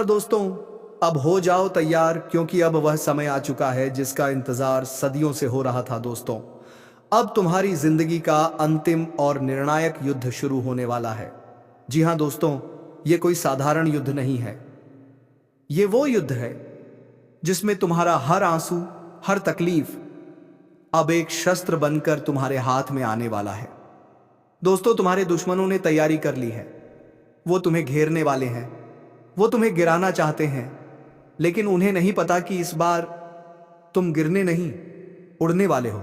दोस्तों, अब हो जाओ तैयार क्योंकि अब वह समय आ चुका है जिसका इंतजार सदियों से हो रहा था दोस्तों। अब तुम्हारी जिंदगी का अंतिम और निर्णायक युद्ध शुरू होने वाला है। जी हां दोस्तों, ये कोई साधारण युद्ध नहीं है। ये वो युद्ध है जिसमें तुम्हारा हर आंसू, हर तकलीफ अब एक शस्त्र बनकर तुम्हारे हाथ में आने वाला है। दोस्तों, तुम्हारे दुश्मनों ने तैयारी कर ली है। वो तुम्हें घेरने वाले हैं, वो तुम्हें गिराना चाहते हैं, लेकिन उन्हें नहीं पता कि इस बार तुम गिरने नहीं, उड़ने वाले हो।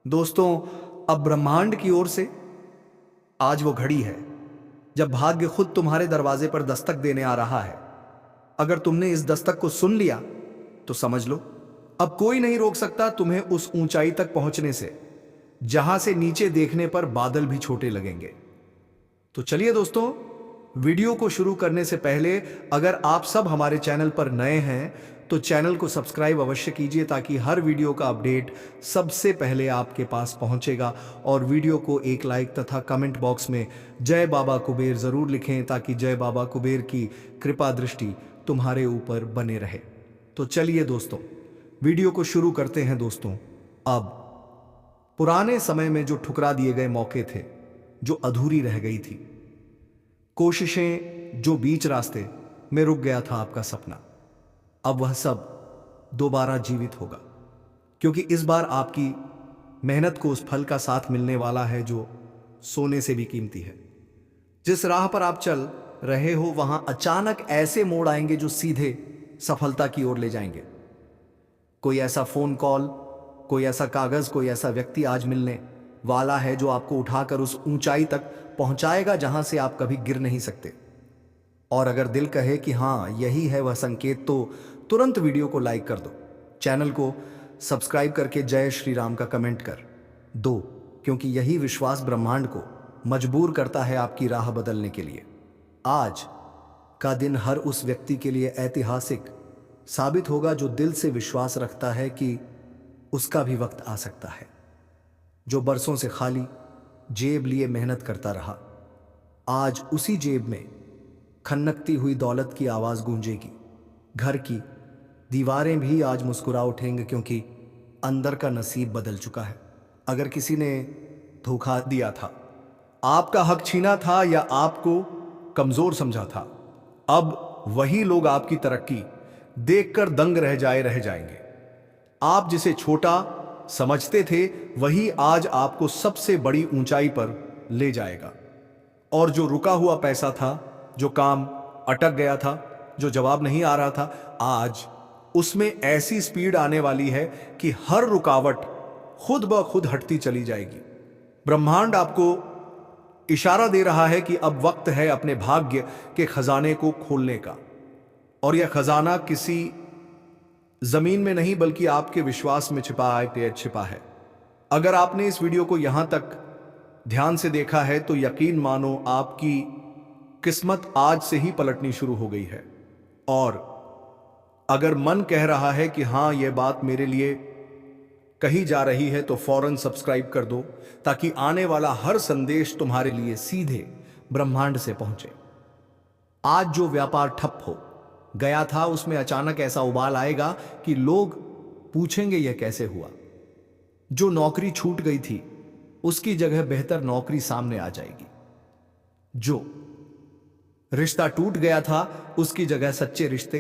दोस्तों, अब ब्रह्मांड की ओर से आज वो घड़ी है जब भाग्य खुद तुम्हारे दरवाजे पर दस्तक देने आ रहा है। अगर तुमने इस दस्तक को सुन लिया तो समझ लो, अब कोई नहीं रोक सकता तुम्हें उस ऊंचाई तक पहुंचने से जहां से नीचे देखने पर बादल भी छोटे लगेंगे। तो चलिए दोस्तों, वीडियो को शुरू करने से पहले अगर आप सब हमारे चैनल पर नए हैं तो चैनल को सब्सक्राइब अवश्य कीजिए ताकि हर वीडियो का अपडेट सबसे पहले आपके पास पहुंचेगा। और वीडियो को एक लाइक तथा कमेंट बॉक्स में जय बाबा कुबेर जरूर लिखें ताकि जय बाबा कुबेर की कृपा दृष्टि तुम्हारे ऊपर बने रहे। तो चलिए दोस्तों, वीडियो को शुरू करते हैं दोस्तों। अब पुराने समय में जो ठुकरा दिए गए मौके थे, जो अधूरी रह गई थी कोशिशें, जो बीच रास्ते में रुक गया था आपका सपना, अब वह सब दोबारा जीवित होगा। क्योंकि इस बार आपकी मेहनत को उस फल का साथ मिलने वाला है जो सोने से भी कीमती है। जिस राह पर आप चल रहे हो वहां अचानक ऐसे मोड़ आएंगे जो सीधे सफलता की ओर ले जाएंगे। कोई ऐसा फोन कॉल, कोई ऐसा कागज, कोई ऐसा व्यक्ति आज मिलने वाला है जो आपको उठाकर उस ऊंचाई तक पहुंचाएगा जहां से आप कभी गिर नहीं सकते। और अगर दिल कहे कि हां यही है वह संकेत, तो तुरंत वीडियो को लाइक कर दो, चैनल को सब्सक्राइब करके जय श्री राम का कमेंट कर दो, क्योंकि यही विश्वास ब्रह्मांड को मजबूर करता है आपकी राह बदलने के लिए। आज का दिन हर उस व्यक्ति के लिए ऐतिहासिक साबित होगा जो दिल से विश्वास रखता है कि उसका भी वक्त आ सकता है, जो बरसों से खाली जेब लिए मेहनत करता रहा। आज उसी जेब में खनकती हुई दौलत की आवाज गूंजेगी। घर की दीवारें भी आज मुस्कुरा उठेंगे क्योंकि अंदर का नसीब बदल चुका है। अगर किसी ने धोखा दिया था, आपका हक छीना था या आपको कमजोर समझा था, अब वही लोग आपकी तरक्की देखकर दंग रह जाएंगे। आप जिसे छोटा समझते थे वही आज आपको सबसे बड़ी ऊंचाई पर ले जाएगा। और जो रुका हुआ पैसा था, जो काम अटक गया था, जो जवाब नहीं आ रहा था, आज उसमें ऐसी स्पीड आने वाली है कि हर रुकावट खुद ब खुद हटती चली जाएगी। ब्रह्मांड आपको इशारा दे रहा है कि अब वक्त है अपने भाग्य के खजाने को खोलने का। और यह खजाना किसी जमीन में नहीं बल्कि आपके विश्वास में छिपा है। अगर आपने इस वीडियो को यहां तक ध्यान से देखा है तो यकीन मानो आपकी किस्मत आज से ही पलटनी शुरू हो गई है। और अगर मन कह रहा है कि हां यह बात मेरे लिए कही जा रही है तो फौरन सब्सक्राइब कर दो ताकि आने वाला हर संदेश तुम्हारे लिए सीधे ब्रह्मांड से पहुंचे। आज जो व्यापार ठप हो गया था उसमें अचानक ऐसा उबाल आएगा कि लोग पूछेंगे यह कैसे हुआ। जो नौकरी छूट गई थी उसकी जगह बेहतर नौकरी सामने आ जाएगी। जो रिश्ता टूट गया था उसकी जगह सच्चे रिश्ते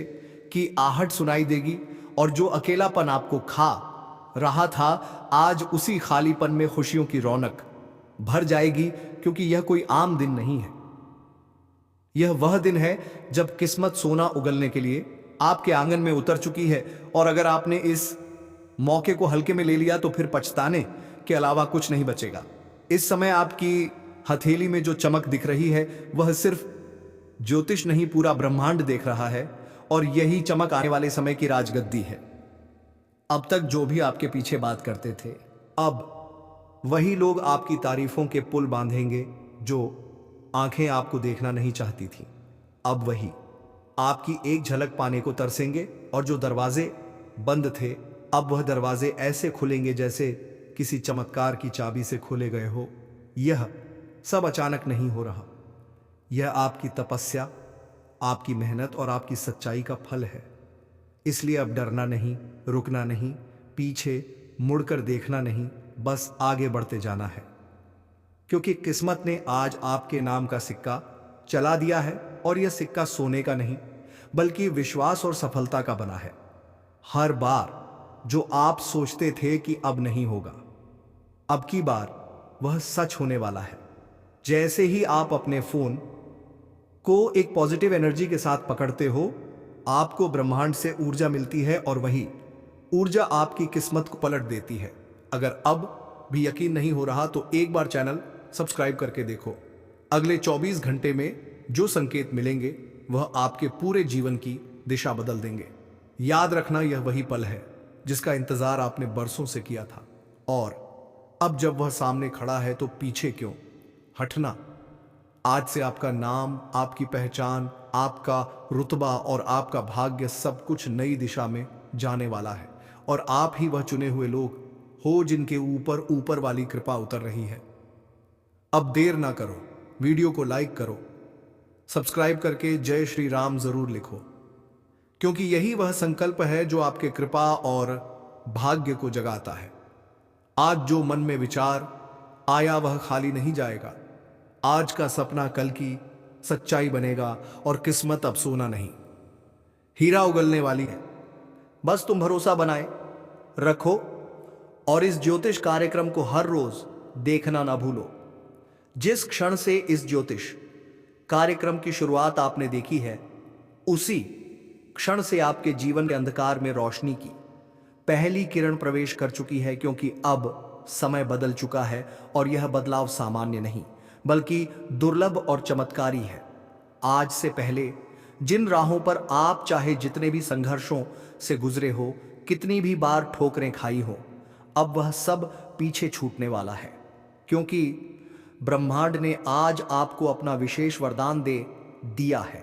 की आहट सुनाई देगी। और जो अकेलापन आपको खा रहा था, आज उसी खालीपन में खुशियों की रौनक भर जाएगी। क्योंकि यह कोई आम दिन नहीं है, यह वह दिन है जब किस्मत सोना उगलने के लिए आपके आंगन में उतर चुकी है। और अगर आपने इस मौके को हल्के में ले लिया तो फिर पछताने के अलावा कुछ नहीं बचेगा। इस समय आपकी हथेली में जो चमक दिख रही है वह सिर्फ ज्योतिष नहीं, पूरा ब्रह्मांड देख रहा है। और यही चमक आने वाले समय की राजगद्दी है। अब तक जो भी आपके पीछे बात करते थे, अब वही लोग आपकी तारीफों के पुल बांधेंगे। जो आंखें आपको देखना नहीं चाहती थी, अब वही आपकी एक झलक पाने को तरसेंगे। और जो दरवाजे बंद थे, अब वह दरवाजे ऐसे खुलेंगे जैसे किसी चमत्कार की चाबी से खोले गए हो। यह सब अचानक नहीं हो रहा, यह आपकी तपस्या, आपकी मेहनत और आपकी सच्चाई का फल है। इसलिए अब डरना नहीं, रुकना नहीं, पीछे मुड़कर देखना नहीं, बस आगे बढ़ते जाना है। क्योंकि किस्मत ने आज आपके नाम का सिक्का चला दिया है, और यह सिक्का सोने का नहीं बल्कि विश्वास और सफलता का बना है। हर बार जो आप सोचते थे कि अब नहीं होगा, अब की बार वह सच होने वाला है। जैसे ही आप अपने फोन को एक पॉजिटिव एनर्जी के साथ पकड़ते हो, आपको ब्रह्मांड से ऊर्जा मिलती है, और वही ऊर्जा आपकी किस्मत को पलट देती है। अगर अब भी यकीन नहीं हो रहा तो एक बार चैनल सब्सक्राइब करके देखो। अगले 24 घंटे में जो संकेत मिलेंगे वह आपके पूरे जीवन की दिशा बदल देंगे। याद रखना, यह वही पल है जिसका इंतजार आपने बरसों से किया था, और अब जब वह सामने खड़ा है तो पीछे क्यों हटना। आज से आपका नाम, आपकी पहचान, आपका रुतबा और आपका भाग्य सब कुछ नई दिशा में जाने वाला है, और आप ही वह चुने हुए लोग हो जिनके ऊपर ऊपर वाली कृपा उतर रही है। अब देर ना करो, वीडियो को लाइक करो, सब्सक्राइब करके जय श्री राम जरूर लिखो, क्योंकि यही वह संकल्प है जो आपके कृपा और भाग्य को जगाता है। आज जो मन में विचार आया वह खाली नहीं जाएगा। आज का सपना कल की सच्चाई बनेगा, और किस्मत अब सोना नहीं, हीरा उगलने वाली है। बस तुम भरोसा बनाए रखो, और इस ज्योतिष कार्यक्रम को हर रोज देखना ना भूलो। जिस क्षण से इस ज्योतिष कार्यक्रम की शुरुआत आपने देखी है, उसी क्षण से आपके जीवन के अंधकार में रोशनी की पहली किरण प्रवेश कर चुकी है, क्योंकि अब समय बदल चुका है, और यह बदलाव सामान्य नहीं बल्कि दुर्लभ और चमत्कारी है। आज से पहले जिन राहों पर आप चाहे जितने भी संघर्षों से गुजरे हो, कितनी भी बार ठोकरें खाई हो, अब वह सब पीछे छूटने वाला है, क्योंकि ब्रह्मांड ने आज आपको अपना विशेष वरदान दे दिया है।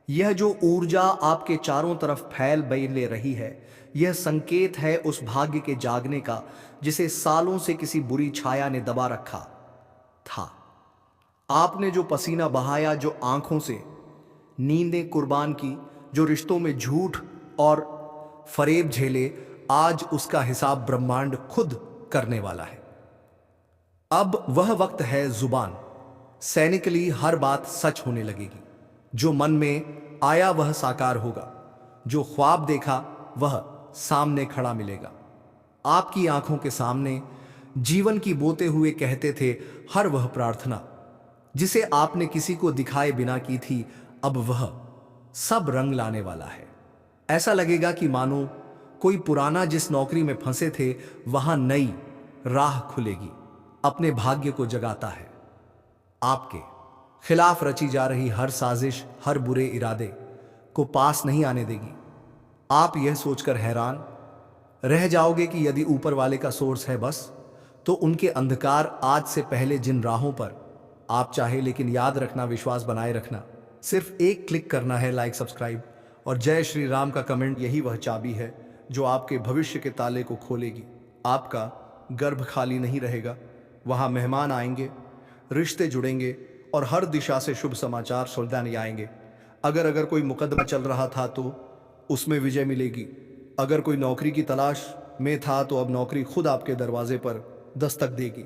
यह जो ऊर्जा आपके चारों तरफ फैल ले रही है, यह संकेत है उस भाग्य के जागने का जिसे सालों से किसी बुरी छाया ने दबा रखा था। आपने जो पसीना बहाया, जो आंखों से नींदें कुर्बान की, जो रिश्तों में झूठ और फरेब झेले, आज उसका हिसाब ब्रह्मांड खुद करने वाला है। अब वह वक्त है जुबान सैनिकली हर बात सच होने लगेगी। जो मन में आया वह साकार होगा, जो ख्वाब देखा वह सामने खड़ा मिलेगा। आपकी आंखों के सामने जीवन की बोते हुए कहते थे हर वह प्रार्थना जिसे आपने किसी को दिखाए बिना की थी, अब वह सब रंग लाने वाला है। ऐसा लगेगा कि मानो कोई पुराना जिस नौकरी में फंसे थे वहां नई राह खुलेगी, अपने भाग्य को जगाता है। आपके खिलाफ रची जा रही हर साजिश, हर बुरे इरादे को पास नहीं आने देगी। आप यह सोचकर हैरान रह जाओगे कि यदि ऊपर वाले का सोर्स है बस, तो उनके अंधकार आज से पहले जिन राहों पर आप चाहे, लेकिन याद रखना, विश्वास बनाए रखना, सिर्फ एक क्लिक करना है, लाइक, सब्सक्राइब और जय श्री राम का कमेंट। यही वह चाबी है जो आपके भविष्य के ताले को खोलेगी। आपका गर्भ खाली नहीं रहेगा, वहां मेहमान आएंगे, रिश्ते जुड़ेंगे, और हर दिशा से शुभ समाचार सुल्तानी आएंगे। अगर कोई मुकदमा चल रहा था तो उसमें विजय मिलेगी। अगर कोई नौकरी की तलाश में था तो अब नौकरी खुद आपके दरवाजे पर दस्तक देगी।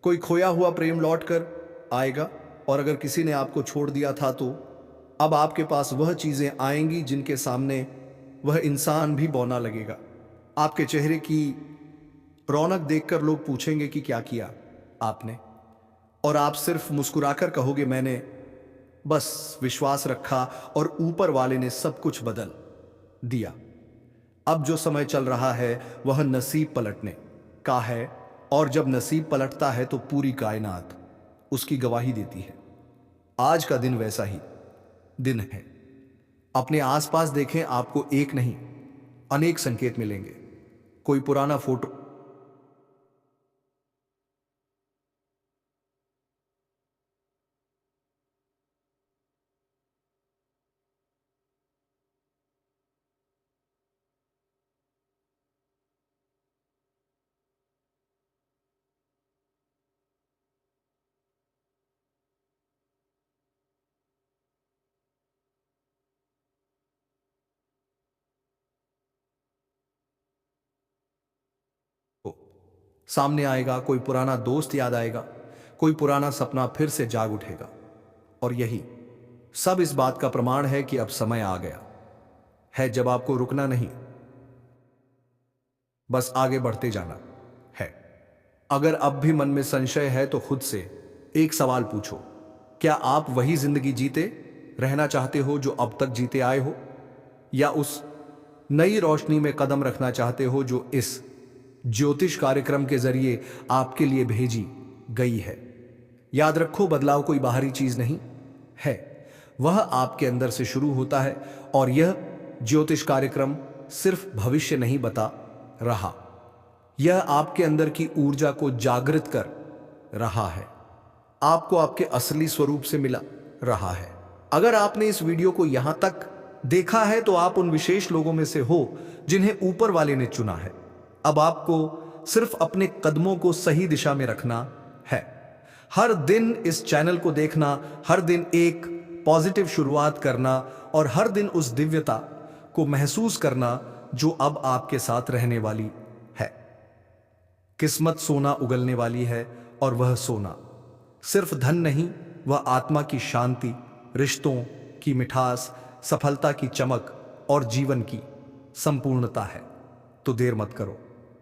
कोई खोया हुआ प्रेम लौट कर आएगा, और अगर किसी ने आपको छोड़ दिया था तो अब आपके पास वह चीजें आएंगी जिनके सामने वह इंसान भी बौना लगेगा। आपके चेहरे की रौनक देखकर लोग पूछेंगे कि क्या किया आपने, और आप सिर्फ मुस्कुराकर कहोगे मैंने बस विश्वास रखा, और ऊपर वाले ने सब कुछ बदल दिया। अब जो समय चल रहा है वह नसीब पलटने का है, और जब नसीब पलटता है तो पूरी कायनात उसकी गवाही देती है। आज का दिन वैसा ही दिन है। अपने आसपास देखें, आपको एक नहीं अनेक संकेत मिलेंगे। कोई पुराना फोटो सामने आएगा, कोई पुराना दोस्त याद आएगा, कोई पुराना सपना फिर से जाग उठेगा। और यही सब इस बात का प्रमाण है कि अब समय आ गया है जब आपको रुकना नहीं, बस आगे बढ़ते जाना है। अगर अब भी मन में संशय है तो खुद से एक सवाल पूछो, क्या आप वही जिंदगी जीते रहना चाहते हो जो अब तक जीते आए हो, या उस नई रोशनी में कदम रखना चाहते हो जो इस ज्योतिष कार्यक्रम के जरिए आपके लिए भेजी गई है। याद रखो, बदलाव कोई बाहरी चीज नहीं है, वह आपके अंदर से शुरू होता है। और यह ज्योतिष कार्यक्रम सिर्फ भविष्य नहीं बता रहा, यह आपके अंदर की ऊर्जा को जागृत कर रहा है, आपको आपके असली स्वरूप से मिला रहा है। अगर आपने इस वीडियो को यहां तक देखा है तो आप उन विशेष लोगों में से हो जिन्हें ऊपर वाले ने चुना है। अब आपको सिर्फ अपने कदमों को सही दिशा में रखना है, हर दिन इस चैनल को देखना, हर दिन एक पॉजिटिव शुरुआत करना और हर दिन उस दिव्यता को महसूस करना जो अब आपके साथ रहने वाली है। किस्मत सोना उगलने वाली है, और वह सोना सिर्फ धन नहीं, वह आत्मा की शांति, रिश्तों की मिठास, सफलता की चमक और जीवन की संपूर्णता है। तो देर मत करो,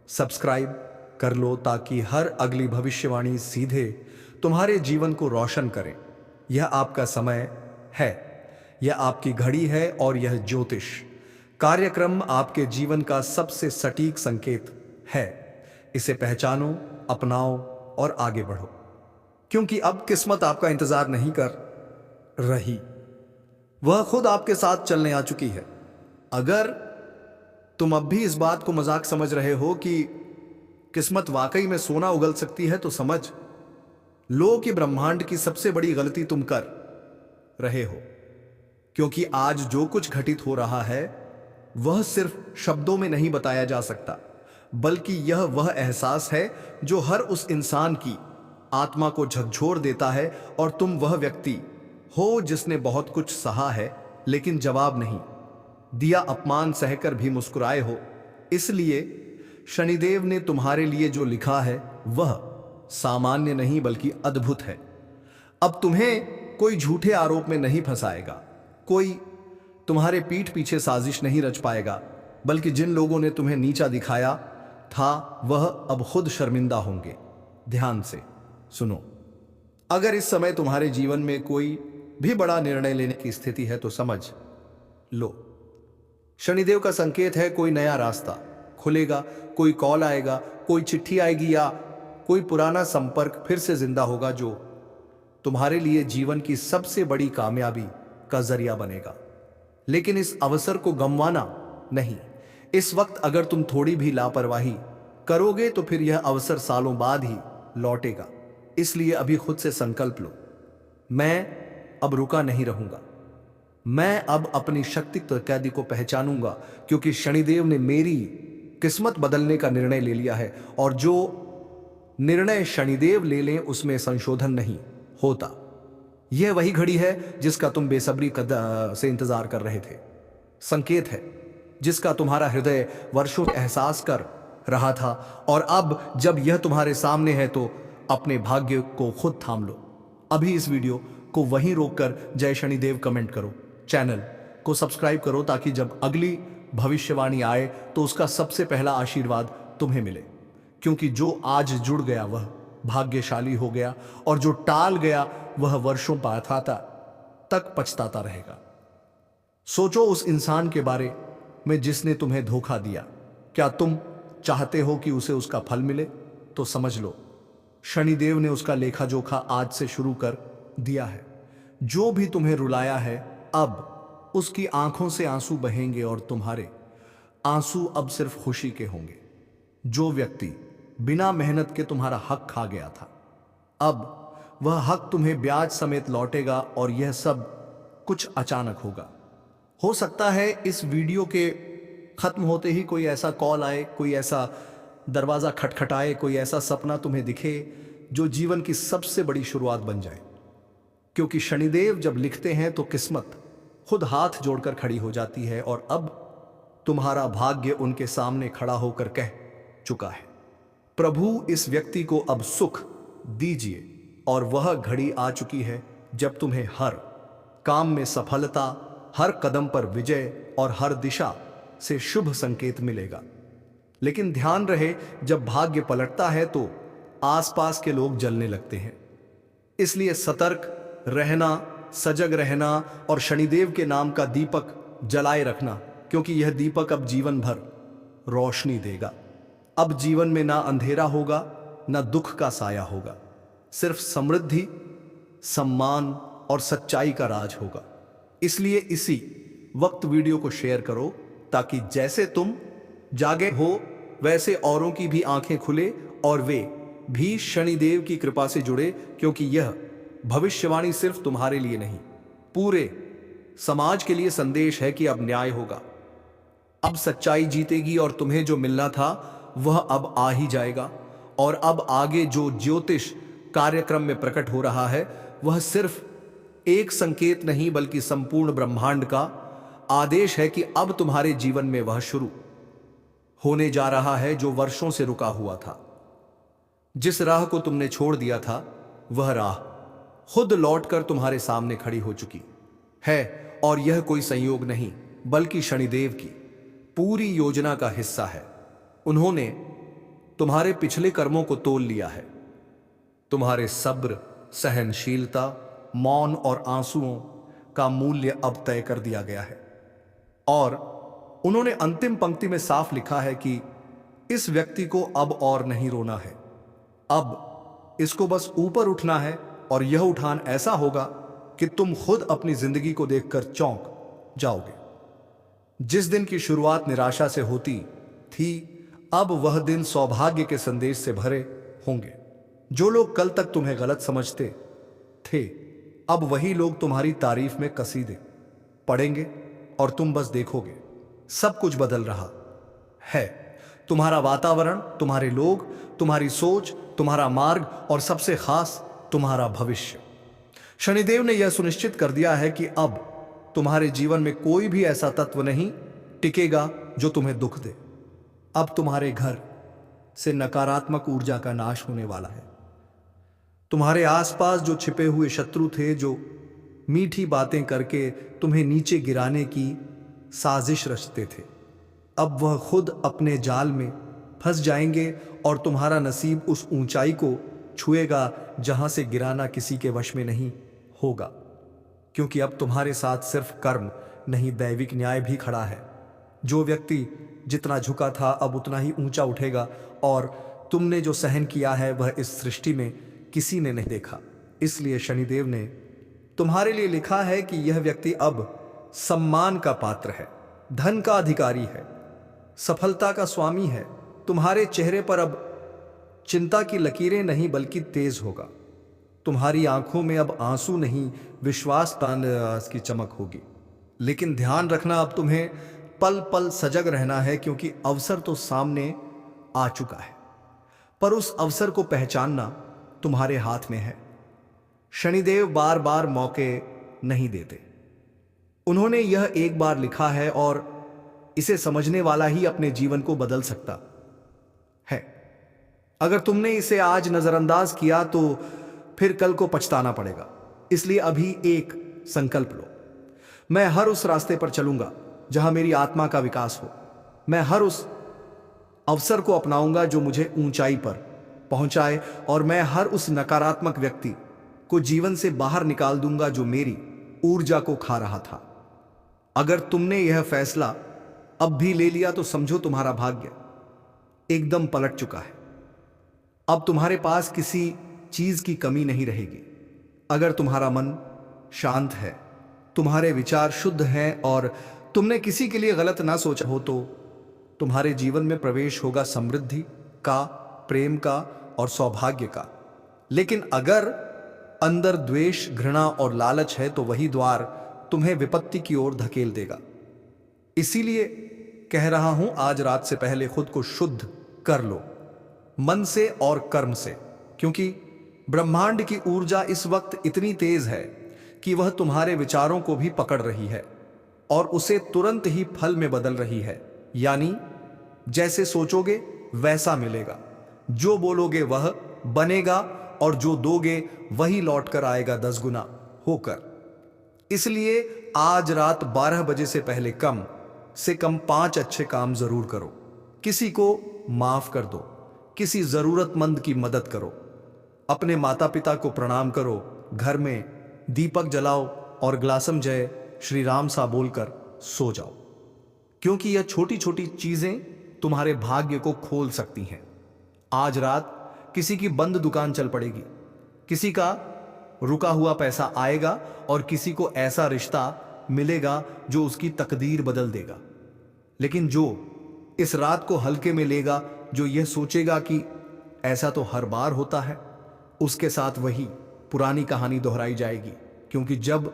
सब्सक्राइब कर लो ताकि हर अगली भविष्यवाणी सीधे तुम्हारे जीवन को रोशन करे। यह आपका समय है, यह आपकी घड़ी है, और यह ज्योतिष कार्यक्रम आपके जीवन का सबसे सटीक संकेत है। इसे पहचानो, अपनाओ और आगे बढ़ो, क्योंकि अब किस्मत आपका इंतजार नहीं कर रही, वह खुद आपके साथ चलने आ चुकी है। अगर तुम अब भी इस बात को मजाक समझ रहे हो कि किस्मत वाकई में सोना उगल सकती है, तो समझ लो कि ब्रह्मांड की सबसे बड़ी गलती तुम कर रहे हो, क्योंकि आज जो कुछ घटित हो रहा है वह सिर्फ शब्दों में नहीं बताया जा सकता, बल्कि यह वह एहसास है जो हर उस इंसान की आत्मा को झकझोर देता है। और तुम वह व्यक्ति हो जिसने बहुत कुछ सहा है लेकिन जवाब नहीं दिया, अपमान सहकर भी मुस्कुराए हो। इसलिए शनिदेव ने तुम्हारे लिए जो लिखा है वह सामान्य नहीं बल्कि अद्भुत है। अब तुम्हें कोई झूठे आरोप में नहीं फंसाएगा, कोई तुम्हारे पीठ पीछे साजिश नहीं रच पाएगा, बल्कि जिन लोगों ने तुम्हें नीचा दिखाया था वह अब खुद शर्मिंदा होंगे। ध्यान से सुनो, अगर इस समय तुम्हारे जीवन में कोई भी बड़ा निर्णय लेने की स्थिति है तो समझ लो, शनिदेव का संकेत है। कोई नया रास्ता खुलेगा, कोई कॉल आएगा, कोई चिट्ठी आएगी, या कोई पुराना संपर्क फिर से जिंदा होगा जो तुम्हारे लिए जीवन की सबसे बड़ी कामयाबी का जरिया बनेगा। लेकिन इस अवसर को गंवाना नहीं। इस वक्त अगर तुम थोड़ी भी लापरवाही करोगे तो फिर यह अवसर सालों बाद ही लौटेगा। इसलिए अभी खुद से संकल्प लो, मैं अब रुका नहीं रहूंगा, मैं अब अपनी शक्ति कैदी को पहचानूंगा, क्योंकि शनिदेव ने मेरी किस्मत बदलने का निर्णय ले लिया है। और जो निर्णय शनिदेव ले लें उसमें संशोधन नहीं होता। यह वही घड़ी है जिसका तुम बेसब्री से इंतजार कर रहे थे, संकेत है जिसका तुम्हारा हृदय वर्षों एहसास कर रहा था। और अब जब यह तुम्हारे सामने है तो अपने भाग्य को खुद थाम लो। अभी इस वीडियो को वहीं रोककर जय शनिदेव कमेंट करो, चैनल को सब्सक्राइब करो, ताकि जब अगली भविष्यवाणी आए तो उसका सबसे पहला आशीर्वाद तुम्हें मिले। क्योंकि जो आज जुड़ गया वह भाग्यशाली हो गया, और जो टाल गया वह वर्षों पाथाता तक पछताता रहेगा। सोचो उस इंसान के बारे में जिसने तुम्हें धोखा दिया। क्या तुम चाहते हो कि उसे उसका फल मिले? तो समझ लो, शनिदेव ने उसका लेखा जोखा आज से शुरू कर दिया है। जो भी तुम्हें रुलाया है अब उसकी आंखों से आंसू बहेंगे, और तुम्हारे आंसू अब सिर्फ खुशी के होंगे। जो व्यक्ति बिना मेहनत के तुम्हारा हक खा गया था, अब वह हक तुम्हें ब्याज समेत लौटेगा, और यह सब कुछ अचानक होगा। हो सकता है इस वीडियो के खत्म होते ही कोई ऐसा कॉल आए, कोई ऐसा दरवाजा खटखटाए, कोई ऐसा सपना तुम्हें दिखे जो जीवन की सबसे बड़ी शुरुआत बन जाए। क्योंकि शनिदेव जब लिखते हैं तो किस्मत खुद हाथ जोड़कर खड़ी हो जाती है, और अब तुम्हारा भाग्य उनके सामने खड़ा होकर कह चुका है, प्रभु इस व्यक्ति को अब सुख दीजिए और वह घड़ी आ चुकी है जब तुम्हें हर काम में सफलता, हर कदम पर विजय और हर दिशा से शुभ संकेत मिलेगा। लेकिन ध्यान रहे, जब भाग्य पलटता है तो आसपास के लोग जलने लगते हैं। इसलिए सतर्क रहना, सजग रहना और शनिदेव के नाम का दीपक जलाए रखना, क्योंकि यह दीपक अब जीवन भर रोशनी देगा। अब जीवन में ना अंधेरा होगा, ना दुख का साया होगा, सिर्फ समृद्धि, सम्मान और सच्चाई का राज होगा। इसलिए इसी वक्त वीडियो को शेयर करो, ताकि जैसे तुम जागे हो वैसे औरों की भी आंखें खुले और वे भी शनिदेव की कृपा से जुड़े, क्योंकि यह भविष्यवाणी सिर्फ तुम्हारे लिए नहीं, पूरे समाज के लिए संदेश है कि अब न्याय होगा, अब सच्चाई जीतेगी और तुम्हें जो मिलना था वह अब आ ही जाएगा। और अब आगे जो ज्योतिष कार्यक्रम में प्रकट हो रहा है वह सिर्फ एक संकेत नहीं, बल्कि संपूर्ण ब्रह्मांड का आदेश है कि अब तुम्हारे जीवन में वह शुरू होने जा रहा है जो वर्षों से रुका हुआ था। जिस राह को तुमने छोड़ दिया था वह राह खुद लौटकर तुम्हारे सामने खड़ी हो चुकी है, और यह कोई संयोग नहीं बल्कि शनिदेव की पूरी योजना का हिस्सा है। उन्होंने तुम्हारे पिछले कर्मों को तोल लिया है। तुम्हारे सब्र, सहनशीलता, मौन और आंसुओं का मूल्य अब तय कर दिया गया है। और उन्होंने अंतिम पंक्ति में साफ लिखा है कि इस व्यक्ति को अब और नहीं रोना है, अब इसको बस ऊपर उठना है। और यह उठान ऐसा होगा कि तुम खुद अपनी जिंदगी को देखकर चौंक जाओगे। जिस दिन की शुरुआत निराशा से होती थी, अब वह दिन सौभाग्य के संदेश से भरे होंगे। जो लोग कल तक तुम्हें गलत समझते थे, अब वही लोग तुम्हारी तारीफ में कसीदे पढ़ेंगे और तुम बस देखोगे सब कुछ बदल रहा है। तुम्हारा वातावरण, तुम्हारे लोग, तुम्हारी सोच, तुम्हारा मार्ग और सबसे खास तुम्हारा भविष्य। शनिदेव ने यह सुनिश्चित कर दिया है कि अब तुम्हारे जीवन में कोई भी ऐसा तत्व नहीं टिकेगा जो तुम्हें दुख दे। अब तुम्हारे घर से नकारात्मक ऊर्जा का नाश होने वाला है। तुम्हारे आसपास जो छिपे हुए शत्रु थे, जो मीठी बातें करके तुम्हें नीचे गिराने की साजिश रचते थे, अब वह खुद अपने जाल में फंस जाएंगे और तुम्हारा नसीब उस ऊंचाई को छुएगा जहां से गिराना किसी के वश में नहीं होगा। क्योंकि अब तुम्हारे साथ सिर्फ कर्म नहीं, दैविक न्याय भी खड़ा है। जो व्यक्ति जितना झुका था अब उतना ही ऊंचा उठेगा, और तुमने जो सहन किया है वह इस सृष्टि में किसी ने नहीं देखा। इसलिए शनिदेव ने तुम्हारे लिए लिखा है कि यह व्यक्ति अब सम्मान का पात्र है, धन का अधिकारी है, सफलता का स्वामी है। तुम्हारे चेहरे पर अब चिंता की लकीरें नहीं बल्कि तेज होगा। तुम्हारी आंखों में अब आंसू नहीं, विश्वास की चमक होगी। लेकिन ध्यान रखना, अब तुम्हें पल पल सजग रहना है, क्योंकि अवसर तो सामने आ चुका है, पर उस अवसर को पहचानना तुम्हारे हाथ में है। शनिदेव बार बार मौके नहीं देते। उन्होंने यह एक बार लिखा है और इसे समझने वाला ही अपने जीवन को बदल सकता है। अगर तुमने इसे आज नजरअंदाज किया तो फिर कल को पछताना पड़ेगा। इसलिए अभी एक संकल्प लो, मैं हर उस रास्ते पर चलूंगा जहां मेरी आत्मा का विकास हो। मैं हर उस अवसर को अपनाऊंगा जो मुझे ऊंचाई पर पहुंचाए, और मैं हर उस नकारात्मक व्यक्ति को जीवन से बाहर निकाल दूंगा जो मेरी ऊर्जा को खा रहा था। अगर तुमने यह फैसला अब भी ले लिया तो समझो तुम्हारा भाग्य एकदम पलट चुका है। अब तुम्हारे पास किसी चीज की कमी नहीं रहेगी। अगर तुम्हारा मन शांत है, तुम्हारे विचार शुद्ध हैं और तुमने किसी के लिए गलत ना सोचा हो, तो तुम्हारे जीवन में प्रवेश होगा समृद्धि का, प्रेम का और सौभाग्य का। लेकिन अगर अंदर द्वेष, घृणा और लालच है तो वही द्वार तुम्हें विपत्ति की ओर धकेल देगा। इसीलिए कह रहा हूं, आज रात से पहले खुद को शुद्ध कर लो, मन से और कर्म से, क्योंकि ब्रह्मांड की ऊर्जा इस वक्त इतनी तेज है कि वह तुम्हारे विचारों को भी पकड़ रही है और उसे तुरंत ही फल में बदल रही है। यानी जैसे सोचोगे वैसा मिलेगा, जो बोलोगे वह बनेगा और जो दोगे वही लौट कर आएगा 10 गुना होकर। इसलिए आज रात 12 बजे से पहले कम से कम 5 अच्छे काम जरूर करो। किसी को माफ कर दो, किसी जरूरतमंद की मदद करो, अपने माता पिता को प्रणाम करो, घर में दीपक जलाओ और ग्लासम जय श्री राम सा बोलकर सो जाओ, क्योंकि यह छोटी छोटी चीजें तुम्हारे भाग्य को खोल सकती हैं। आज रात किसी की बंद दुकान चल पड़ेगी, किसी का रुका हुआ पैसा आएगा और किसी को ऐसा रिश्ता मिलेगा जो उसकी तकदीर बदल देगा। लेकिन जो इस रात को हल्के में लेगा, जो यह सोचेगा कि ऐसा तो हर बार होता है, उसके साथ वही पुरानी कहानी दोहराई जाएगी। क्योंकि जब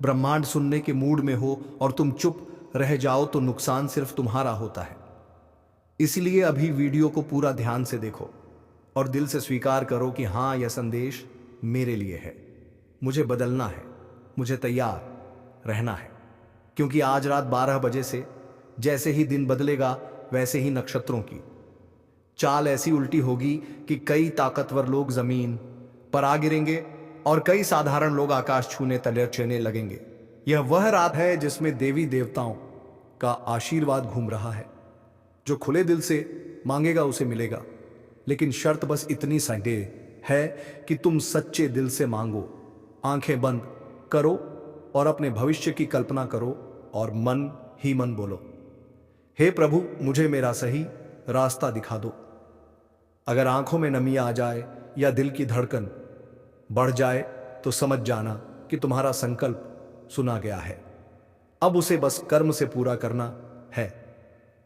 ब्रह्मांड सुनने के मूड में हो और तुम चुप रह जाओ तो नुकसान सिर्फ तुम्हारा होता है। इसलिए अभी वीडियो को पूरा ध्यान से देखो और दिल से स्वीकार करो कि हाँ, यह संदेश मेरे लिए है, मुझे बदलना है, मुझे तैयार रहना है। क्योंकि आज रात 12 बजे से जैसे ही दिन बदलेगा वैसे ही नक्षत्रों की चाल ऐसी उल्टी होगी कि कई ताकतवर लोग जमीन पर आ गिरेंगे और कई साधारण लोग आकाश छूने तलछने लगेंगे। यह वह रात है जिसमें देवी देवताओं का आशीर्वाद घूम रहा है। जो खुले दिल से मांगेगा उसे मिलेगा, लेकिन शर्त बस इतनी सी है कि तुम सच्चे दिल से मांगो, आंखें बंद करो और अपने भविष्य की कल्पना करो और मन ही मन बोलो, हे प्रभु मुझे मेरा सही रास्ता दिखा दो। अगर आंखों में नमी आ जाए या दिल की धड़कन बढ़ जाए तो समझ जाना कि तुम्हारा संकल्प सुना गया है। अब उसे बस कर्म से पूरा करना है।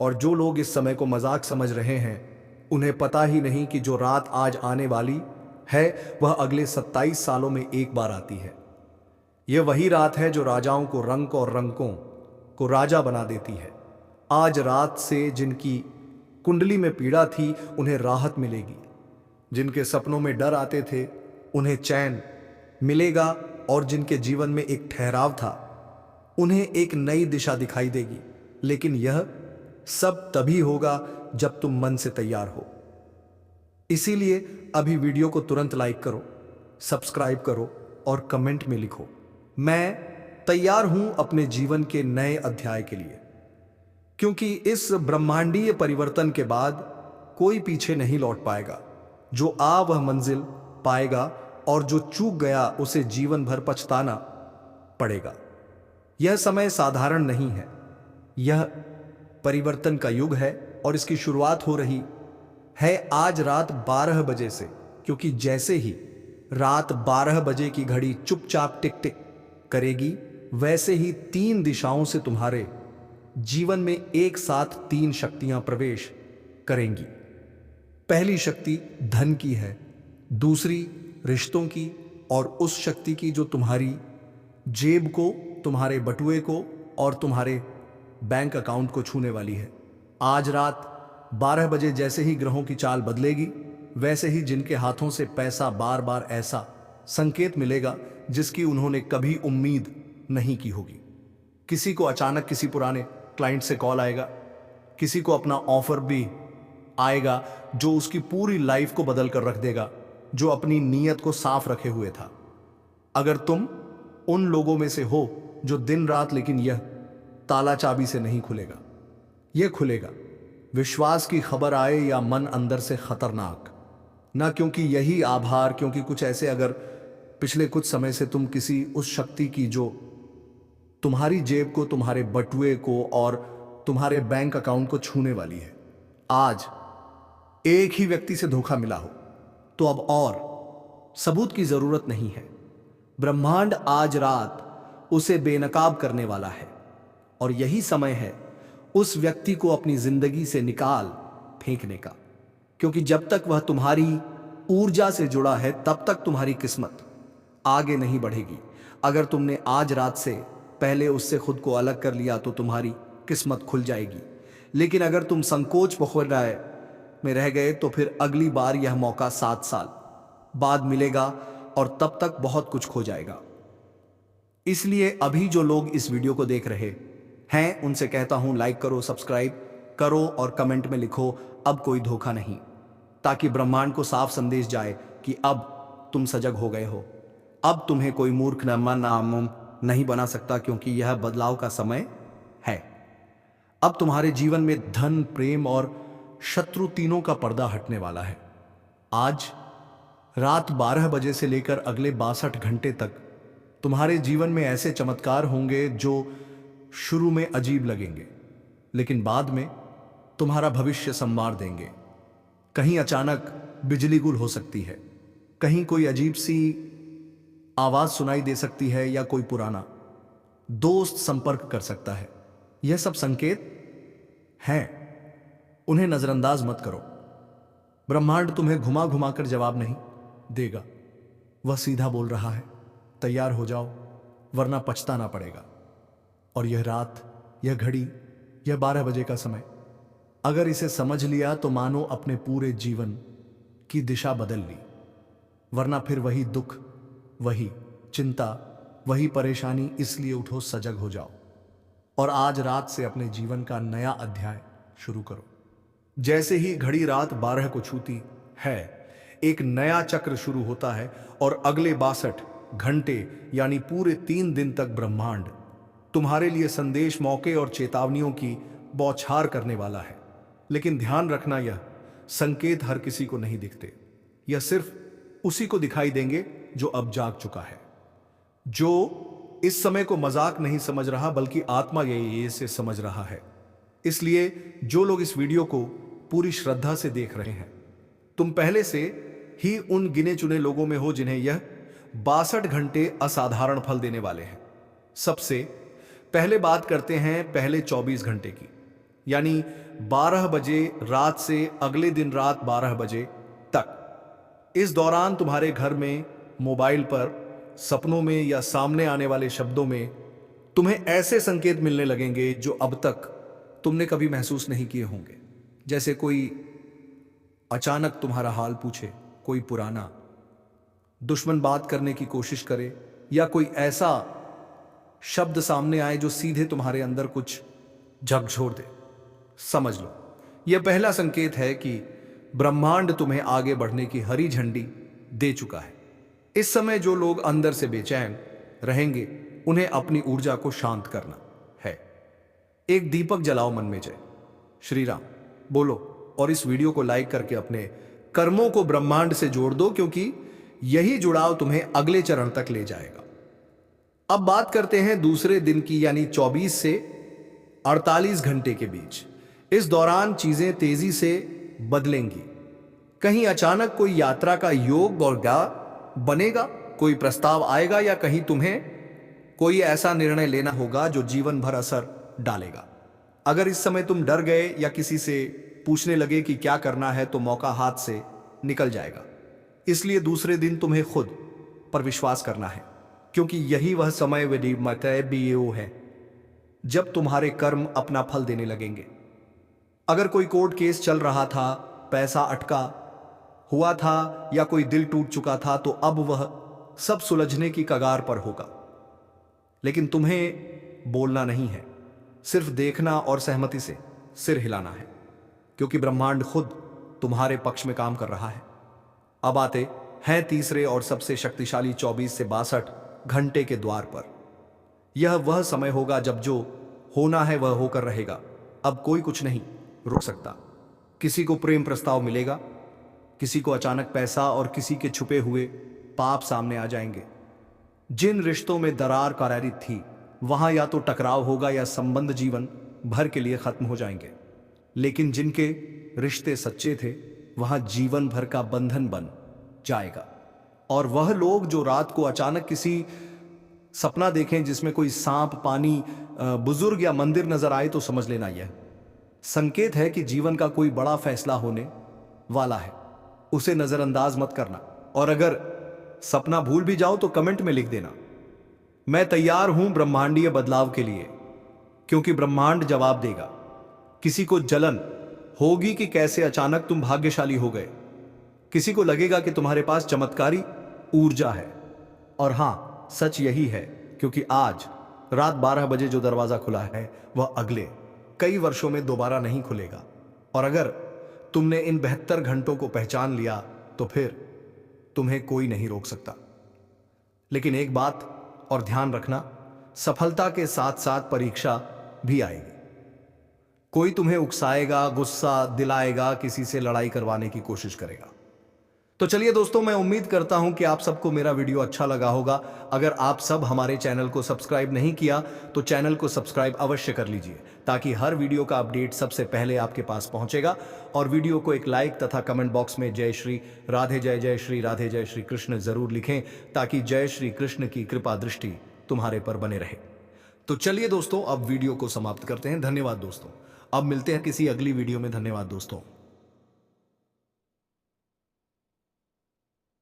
और जो लोग इस समय को मजाक समझ रहे हैं, उन्हें पता ही नहीं कि जो रात आज आने वाली है वह अगले 27 सालों में एक बार आती है। यह वही रात है जो राजाओं को रंक और रंकों को राजा बना देती है। आज रात से जिनकी कुंडली में पीड़ा थी उन्हें राहत मिलेगी, जिनके सपनों में डर आते थे उन्हें चैन मिलेगा और जिनके जीवन में एक ठहराव था उन्हें एक नई दिशा दिखाई देगी। लेकिन यह सब तभी होगा जब तुम मन से तैयार हो। इसीलिए अभी वीडियो को तुरंत लाइक करो, सब्सक्राइब करो और कमेंट में लिखो, मैं तैयार हूं अपने जीवन के नए अध्याय के लिए। क्योंकि इस ब्रह्मांडीय परिवर्तन के बाद कोई पीछे नहीं लौट पाएगा। जो आ वह मंजिल पाएगा और जो चूक गया उसे जीवन भर पछताना पड़ेगा। यह समय साधारण नहीं है, यह परिवर्तन का युग है और इसकी शुरुआत हो रही है आज रात 12 बजे से। क्योंकि जैसे ही रात 12 बजे की घड़ी चुपचाप टिक टिक करेगी, वैसे ही 3 दिशाओं से तुम्हारे जीवन में एक साथ 3 शक्तियां प्रवेश करेंगी। पहली शक्ति धन की है, दूसरी रिश्तों की और उस शक्ति की जो तुम्हारी जेब को, तुम्हारे बटुए को और तुम्हारे बैंक अकाउंट को छूने वाली है। आज रात 12 बजे जैसे ही ग्रहों की चाल बदलेगी, वैसे ही जिनके हाथों से पैसा बार बार ऐसा संकेत मिलेगा जिसकी उन्होंने कभी उम्मीद नहीं की होगी। किसी को अचानक किसी पुराने क्लाइंट से कॉल आएगा, किसी को अपना ऑफर भी आएगा जो उसकी पूरी लाइफ को बदल कर रख देगा, जो अपनी नीयत को साफ रखे हुए था। अगर तुम उन लोगों में से हो जो दिन रात, लेकिन यह ताला चाबी से नहीं खुलेगा, यह खुलेगा विश्वास की खबर आए या मन अंदर से खतरनाक ना। क्योंकि यही आभार, क्योंकि कुछ ऐसे अगर पिछले कुछ समय से तुम किसी उस शक्ति की जो तुम्हारी जेब को, तुम्हारे बटुए को और तुम्हारे बैंक अकाउंट को छूने वाली है, आज एक ही व्यक्ति से धोखा मिला हो तो अब और सबूत की जरूरत नहीं है। ब्रह्मांड आज रात उसे बेनकाब करने वाला है और यही समय है उस व्यक्ति को अपनी जिंदगी से निकाल फेंकने का। क्योंकि जब तक वह तुम्हारी ऊर्जा से जुड़ा है तब तक तुम्हारी किस्मत आगे नहीं बढ़ेगी। अगर तुमने आज रात से पहले उससे खुद को अलग कर लिया तो तुम्हारी किस्मत खुल जाएगी। लेकिन अगर तुम संकोच पखवाड़े में रह गए तो फिर अगली बार यह मौका 7 साल बाद मिलेगा और तब तक बहुत कुछ खो जाएगा। इसलिए अभी जो लोग इस वीडियो को देख रहे हैं उनसे कहता हूं, लाइक करो, सब्सक्राइब करो और कमेंट में लिखो, अब कोई धोखा नहीं। ताकि ब्रह्मांड को साफ संदेश जाए कि अब तुम सजग हो गए हो। अब तुम्हें कोई मूर्ख नाम नहीं बना सकता, क्योंकि यह बदलाव का समय है। अब तुम्हारे जीवन में धन, प्रेम और शत्रु तीनों का पर्दा हटने वाला है। आज रात 12 बजे से लेकर अगले 62 घंटे तक तुम्हारे जीवन में ऐसे चमत्कार होंगे जो शुरू में अजीब लगेंगे, लेकिन बाद में तुम्हारा भविष्य संवार देंगे। कहीं अचानक बिजली गुल हो सकती है, कहीं कोई अजीब सी आवाज सुनाई दे सकती है, या कोई पुराना दोस्त संपर्क कर सकता है। यह सब संकेत हैं, उन्हें नजरअंदाज मत करो। ब्रह्मांड तुम्हें घुमा घुमा कर जवाब नहीं देगा, वह सीधा बोल रहा है, तैयार हो जाओ वरना पछताना पड़ेगा। और यह रात, यह घड़ी, यह 12 बजे का समय, अगर इसे समझ लिया तो मानो अपने पूरे जीवन की दिशा बदल ली, वरना फिर वही दुख, वही चिंता, वही परेशानी। इसलिए उठो, सजग हो जाओ और आज रात से अपने जीवन का नया अध्याय शुरू करो। जैसे ही घड़ी रात 12 को छूती है, एक नया चक्र शुरू होता है और अगले 62 घंटे यानी पूरे 3 दिन तक ब्रह्मांड तुम्हारे लिए संदेश, मौके और चेतावनियों की बौछार करने वाला है। लेकिन ध्यान रखना, यह संकेत हर किसी को नहीं दिखते। यह सिर्फ उसी को दिखाई देंगे जो अब जाग चुका है, जो इस समय को मजाक नहीं समझ रहा बल्कि आत्मा ये से समझ रहा है। इसलिए जो लोग इस वीडियो को पूरी श्रद्धा से देख रहे हैं, तुम पहले से ही उन गिने चुने लोगों में हो जिन्हें यह 62 घंटे असाधारण फल देने वाले हैं। सबसे पहले बात करते हैं पहले 24 घंटे की, यानी 12 बजे रात से अगले दिन रात 12 बजे तक। इस दौरान तुम्हारे घर में, मोबाइल पर, सपनों में या सामने आने वाले शब्दों में तुम्हें ऐसे संकेत मिलने लगेंगे जो अब तक तुमने कभी महसूस नहीं किए होंगे। जैसे कोई अचानक तुम्हारा हाल पूछे, कोई पुराना दुश्मन बात करने की कोशिश करे, या कोई ऐसा शब्द सामने आए जो सीधे तुम्हारे अंदर कुछ झकझोर दे। समझ लो, यह पहला संकेत है कि ब्रह्मांड तुम्हें आगे बढ़ने की हरी झंडी दे चुका है। इस समय जो लोग अंदर से बेचैन रहेंगे, उन्हें अपनी ऊर्जा को शांत करना है। एक दीपक जलाओ मन में, जय श्री राम बोलो और इस वीडियो को लाइक करके अपने कर्मों को ब्रह्मांड से जोड़ दो, क्योंकि यही जुड़ाव तुम्हें अगले चरण तक ले जाएगा। अब बात करते हैं दूसरे दिन की, यानी 24 से 48 घंटे के बीच। इस दौरान चीजें तेजी से बदलेंगी। कहीं अचानक कोई यात्रा का योग और बनेगा, कोई प्रस्ताव आएगा, या कहीं तुम्हें कोई ऐसा निर्णय लेना होगा जो जीवन भर असर डालेगा। अगर इस समय तुम डर गए या किसी से पूछने लगे कि क्या करना है, तो मौका हाथ से निकल जाएगा। इसलिए दूसरे दिन तुम्हें खुद पर विश्वास करना है, क्योंकि यही वह समय है जब तुम्हारे कर्म अपना फल देने लगेंगे। अगर कोई कोर्ट केस चल रहा था, पैसा अटका हुआ था या कोई दिल टूट चुका था, तो अब वह सब सुलझने की कगार पर होगा। लेकिन तुम्हें बोलना नहीं है, सिर्फ देखना और सहमति से सिर हिलाना है, क्योंकि ब्रह्मांड खुद तुम्हारे पक्ष में काम कर रहा है। अब आते हैं तीसरे और सबसे शक्तिशाली 24 से 62 घंटे के द्वार पर। यह वह समय होगा जब जो होना है वह होकर रहेगा। अब कोई कुछ नहीं रोक सकता। किसी को प्रेम प्रस्ताव मिलेगा, किसी को अचानक पैसा, और किसी के छुपे हुए पाप सामने आ जाएंगे। जिन रिश्तों में दरार कार्यरत थी, वहां या तो टकराव होगा या संबंध जीवन भर के लिए खत्म हो जाएंगे। लेकिन जिनके रिश्ते सच्चे थे, वहां जीवन भर का बंधन बन जाएगा। और वह लोग जो रात को अचानक किसी सपना देखें जिसमें कोई सांप, पानी, बुजुर्ग या मंदिर नजर आए, तो समझ लेना यह संकेत है कि जीवन का कोई बड़ा फैसला होने वाला है। उसे नजरअंदाज मत करना। और अगर सपना भूल भी जाओ तो कमेंट में लिख देना, मैं तैयार हूं ब्रह्मांडीय बदलाव के लिए, क्योंकि ब्रह्मांड जवाब देगा। किसी को जलन होगी कि कैसे अचानक तुम भाग्यशाली हो गए। किसी को लगेगा कि तुम्हारे पास चमत्कारी ऊर्जा है। और हां, सच यही है, क्योंकि आज रात 12 बजे जो दरवाजा खुला है, वह अगले कई वर्षों में दोबारा नहीं खुलेगा। और अगर तुमने इन 72 घंटों को पहचान लिया तो फिर तुम्हें कोई नहीं रोक सकता। लेकिन एक बात और ध्यान रखना, सफलता के साथ साथ परीक्षा भी आएगी। कोई तुम्हें उकसाएगा, गुस्सा दिलाएगा, किसी से लड़ाई करवाने की कोशिश करेगा। तो चलिए दोस्तों, मैं उम्मीद करता हूं कि आप सबको मेरा वीडियो अच्छा लगा होगा। अगर आप सब हमारे चैनल को सब्सक्राइब नहीं किया तो चैनल को सब्सक्राइब अवश्य कर लीजिए, ताकि हर वीडियो का अपडेट सबसे पहले आपके पास पहुंचेगा। और वीडियो को एक लाइक तथा कमेंट बॉक्स में जय श्री राधे जय श्री राधे जय श्री कृष्ण जरूर लिखें, ताकि जय श्री कृष्ण की कृपा दृष्टि तुम्हारे पर बने रहे। तो चलिए दोस्तों, अब वीडियो को समाप्त करते हैं। धन्यवाद दोस्तों, अब मिलते हैं किसी अगली वीडियो में। धन्यवाद दोस्तों।